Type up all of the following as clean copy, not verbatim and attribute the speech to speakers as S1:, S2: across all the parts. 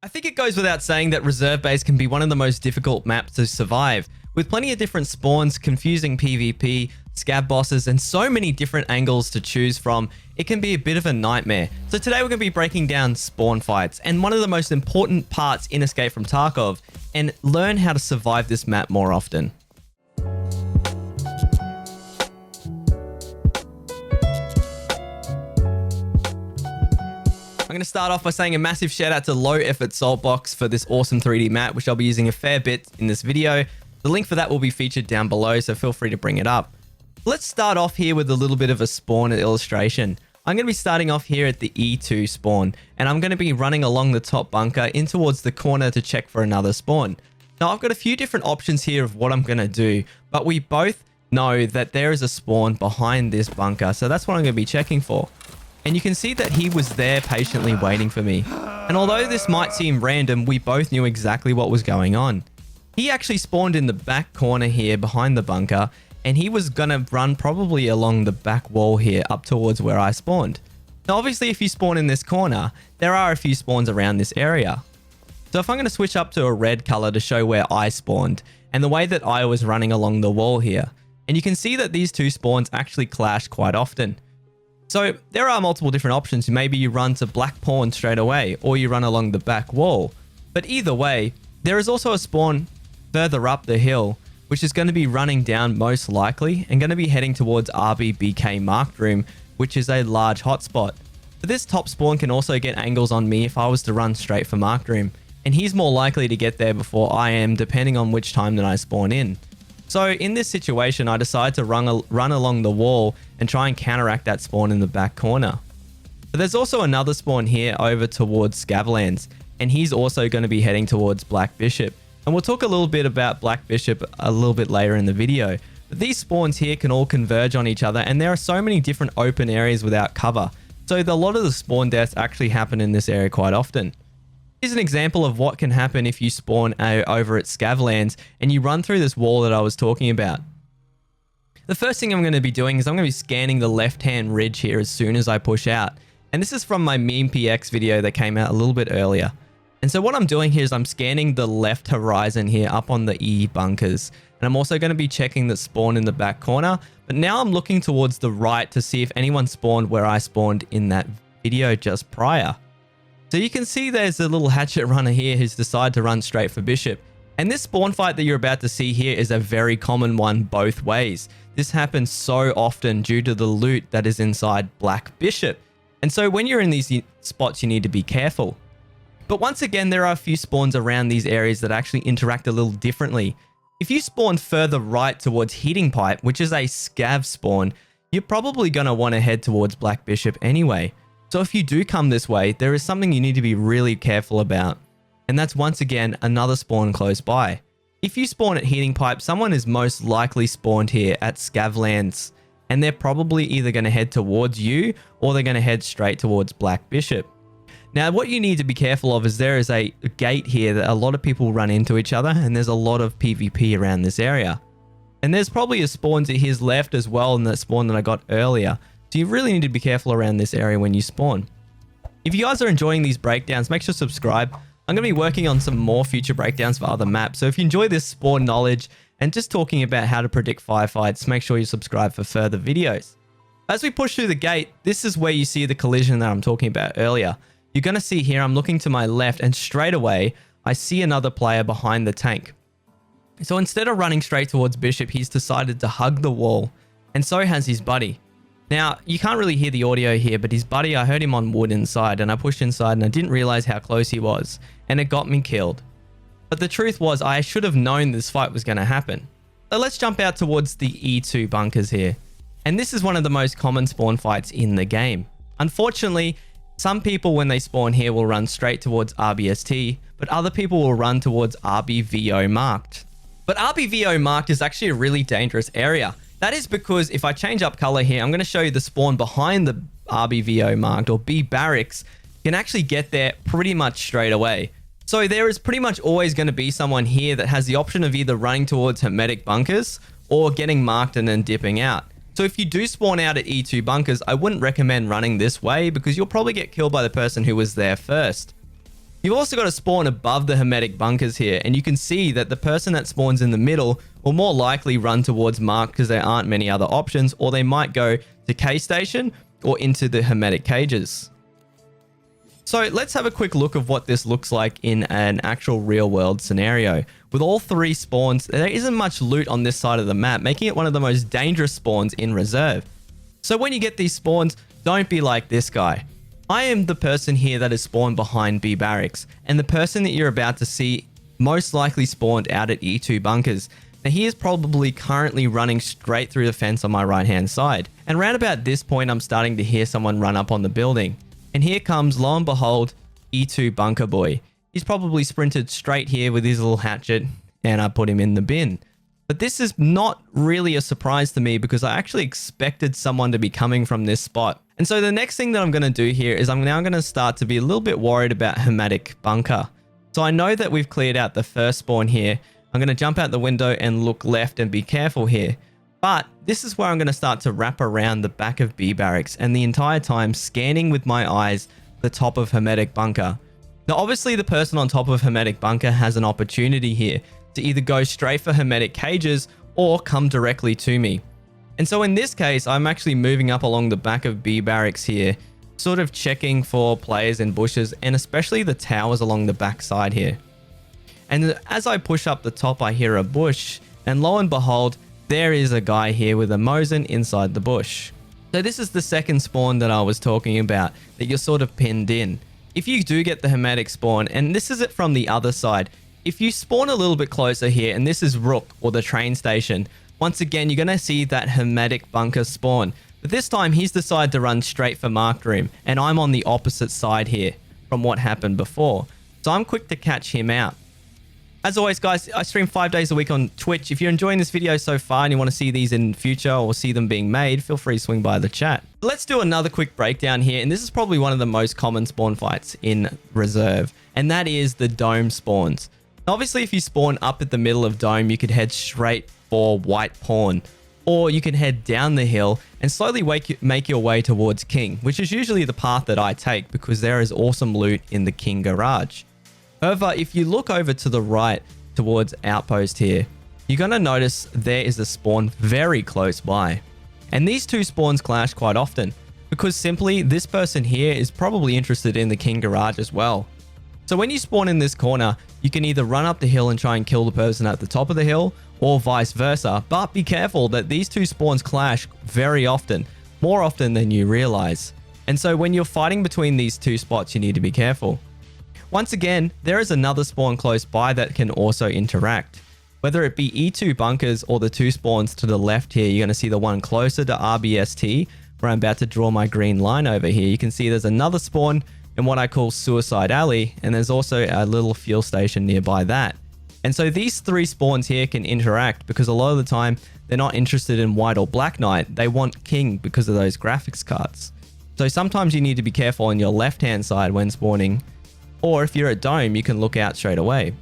S1: I think it goes without saying that Reserve Base can be one of the most difficult maps to survive. With plenty of different spawns, confusing PvP, scab bosses, and so many different angles to choose from, it can be a bit of a nightmare. So today we're going to be breaking down spawn fights, and one of the most important parts in Escape from Tarkov, and learn how to survive this map more often. I'm going to start off by saying a massive shout out to Low Effort Saltbox for this awesome 3D map, which I'll be using a fair bit in this video. The link for that will be featured down below, so feel free to bring it up. Let's start off here with a little bit of a spawn illustration. I'm going to be starting off here at the E2 spawn, and I'm going to be running along the top bunker in towards the corner to check for another spawn. Now, I've got a few different options here of what I'm going to do, but we both know that there is a spawn behind this bunker, so that's what I'm going to be checking for. And you can see that he was there patiently waiting for me. And although this might seem random, we both knew exactly what was going on. He actually spawned in the back corner here behind the bunker, and he was going to run probably along the back wall here up towards where I spawned. Now, obviously, if you spawn in this corner, there are a few spawns around this area. So if I'm going to switch up to a red color to show where I spawned and the way that I was running along the wall here, and you can see that these two spawns actually clash quite often. So there are multiple different options. Maybe you run to black pawn straight away, or you run along the back wall. But either way, there is also a spawn further up the hill, which is going to be running down most likely and going to be heading towards RBBK Marked Room, which is a large hotspot. But this top spawn can also get angles on me if I was to run straight for Marked Room, and he's more likely to get there before I am, depending on which time that I spawn in. So in this situation, I decided to run along the wall and try and counteract that spawn in the back corner. But there's also another spawn here over towards Scavlands, and he's also going to be heading towards Black Bishop. And we'll talk a little bit about Black Bishop a little bit later in the video. But these spawns here can all converge on each other, and there are so many different open areas without cover. So a lot of the spawn deaths actually happen in this area quite often. Here's an example of what can happen if you spawn over at Scavlands and you run through this wall that I was talking about. The first thing I'm going to be doing is I'm going to be scanning the left-hand ridge here as soon as I push out. And this is from my Meme PX video that came out a little bit earlier. And so what I'm doing here is I'm scanning the left horizon here up on the E bunkers. And I'm also going to be checking the spawn in the back corner. But now I'm looking towards the right to see if anyone spawned where I spawned in that video just prior. So you can see there's a little hatchet runner here who's decided to run straight for Bishop. And this spawn fight that you're about to see here is a very common one both ways. This happens so often due to the loot that is inside Black Bishop. And so when you're in these spots, you need to be careful. But once again, there are a few spawns around these areas that actually interact a little differently. If you spawn further right towards Heating Pipe, which is a scav spawn, you're probably going to want to head towards Black Bishop anyway. So if you do come this way, there is something you need to be really careful about. And that's once again, another spawn close by. If you spawn at Heating Pipe, someone is most likely spawned here at Scavlands. And they're probably either going to head towards you or they're going to head straight towards Black Bishop. Now, what you need to be careful of is there is a gate here that a lot of people run into each other, and there's a lot of PvP around this area. And there's probably a spawn to his left as well in that spawn that I got earlier. So you really need to be careful around this area when you spawn. If you guys are enjoying these breakdowns, make sure to subscribe. I'm going to be working on some more future breakdowns for other maps. So if you enjoy this spawn knowledge and just talking about how to predict firefights, make sure you subscribe for further videos. As we push through the gate, this is where you see the collision that I'm talking about earlier. You're going to see here, I'm looking to my left, and straight away, I see another player behind the tank. So instead of running straight towards Bishop, he's decided to hug the wall, and so has his buddy. Now, you can't really hear the audio here, but his buddy, I heard him on wood inside, and I pushed inside and I didn't realize how close he was, and it got me killed. But the truth was, I should have known this fight was going to happen. So let's jump out towards the E2 bunkers here. And this is one of the most common spawn fights in the game. Unfortunately, some people when they spawn here will run straight towards RBST, but other people will run towards RBVO Marked. But RBVO Marked is actually a really dangerous area. That is because if I change up color here, I'm going to show you the spawn behind the RBVO Marked, or B Barracks. You can actually get there pretty much straight away. So there is pretty much always going to be someone here that has the option of either running towards Hermetic Bunkers or getting marked and then dipping out. So if you do spawn out at E2 bunkers, I wouldn't recommend running this way because you'll probably get killed by the person who was there first. You've also got to spawn above the hermetic bunkers here, and you can see that the person that spawns in the middle will more likely run towards Mark because there aren't many other options, or they might go to K Station or into the hermetic cages. So let's have a quick look of what this looks like in an actual real world scenario. With all 3 spawns, there isn't much loot on this side of the map, making it one of the most dangerous spawns in Reserve. So when you get these spawns, don't be like this guy. I am the person here that is spawned behind B barracks, and the person that you're about to see most likely spawned out at E2 bunkers. Now he is probably currently running straight through the fence on my right hand side. And round about this point, I'm starting to hear someone run up on the building. And here comes, lo and behold, E2 bunker boy. He's probably sprinted straight here with his little hatchet, and I put him in the bin. But this is not really a surprise to me because I actually expected someone to be coming from this spot. And so the next thing that I'm going to do here is I'm now going to start to be a little bit worried about hermetic bunker. So I know that we've cleared out the first spawn here. I'm going to jump out the window and look left and be careful here. But this is where I'm going to start to wrap around the back of B barracks and the entire time scanning with my eyes the top of hermetic bunker. Now obviously the person on top of hermetic bunker has an opportunity here to either go straight for hermetic cages or come directly to me. And so in this case, I'm actually moving up along the back of B barracks here, sort of checking for players in bushes and especially the towers along the back side here. And as I push up the top, I hear a bush, and lo and behold, there is a guy here with a Mosin inside the bush. So this is the second spawn that I was talking about, that you're sort of pinned in. If you do get the hermetic spawn, and this is it from the other side, if you spawn a little bit closer here, and this is Rook or the train station, once again, you're going to see that hermetic bunker spawn. But this time, he's decided to run straight for marked room, and I'm on the opposite side here from what happened before. So I'm quick to catch him out. As always, guys, I stream 5 days a week on Twitch. If you're enjoying this video so far and you want to see these in future or see them being made, feel free to swing by the chat. Let's do another quick breakdown here, and this is probably one of the most common spawn fights in Reserve, and that is the dome spawns. Obviously, if you spawn up at the middle of dome, you could head straight for white pawn, or you can head down the hill and slowly make your way towards King, which is usually the path that I take because there is awesome loot in the King garage. However, if you look over to the right towards Outpost here, you're going to notice there is a spawn very close by. And these two spawns clash quite often because simply this person here is probably interested in the King garage as well. So when you spawn in this corner, you can either run up the hill and try and kill the person at the top of the hill or vice versa. But be careful that these two spawns clash very often, more often than you realize. And so when you're fighting between these two spots, you need to be careful. Once again, there is another spawn close by that can also interact. Whether it be E2 bunkers or the two spawns to the left here, you're going to see the one closer to RBST, where I'm about to draw my green line over here. You can see there's another spawn in what I call Suicide Alley, and there's also a little fuel station nearby that. And so these three spawns here can interact because a lot of the time, they're not interested in White or Black Knight. They want King because of those graphics cards. So sometimes you need to be careful on your left-hand side when spawning, or if you're at Dome, you can look out straight away.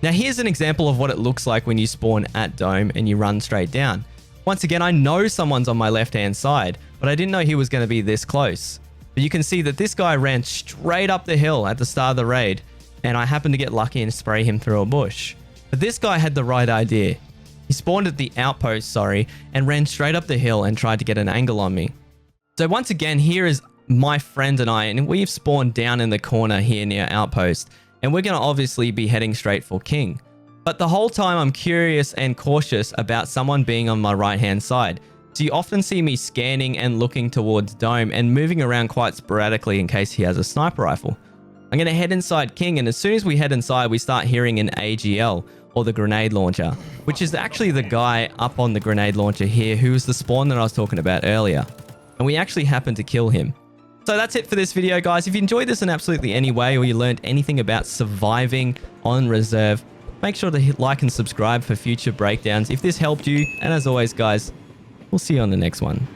S1: Now here's an example of what it looks like when you spawn at Dome and you run straight down. Once again, I know someone's on my left-hand side, but I didn't know he was going to be this close. But you can see that this guy ran straight up the hill at the start of the raid, and I happened to get lucky and spray him through a bush. But this guy had the right idea. He spawned at the outpost, and ran straight up the hill and tried to get an angle on me. So once again, here is my friend and I, and we've spawned down in the corner here near Outpost, and we're going to obviously be heading straight for King. But the whole time I'm curious and cautious about someone being on my right-hand side. So you often see me scanning and looking towards Dome and moving around quite sporadically in case he has a sniper rifle. I'm going to head inside King, and as soon as we head inside, we start hearing an AGL, or the grenade launcher, which is actually the guy up on the grenade launcher here who was the spawn that I was talking about earlier. And we actually happened to kill him. So that's it for this video, guys. If you enjoyed this in absolutely any way, or you learned anything about surviving on Reserve, make sure to hit like and subscribe for future breakdowns if this helped you. And as always, guys, we'll see you on the next one.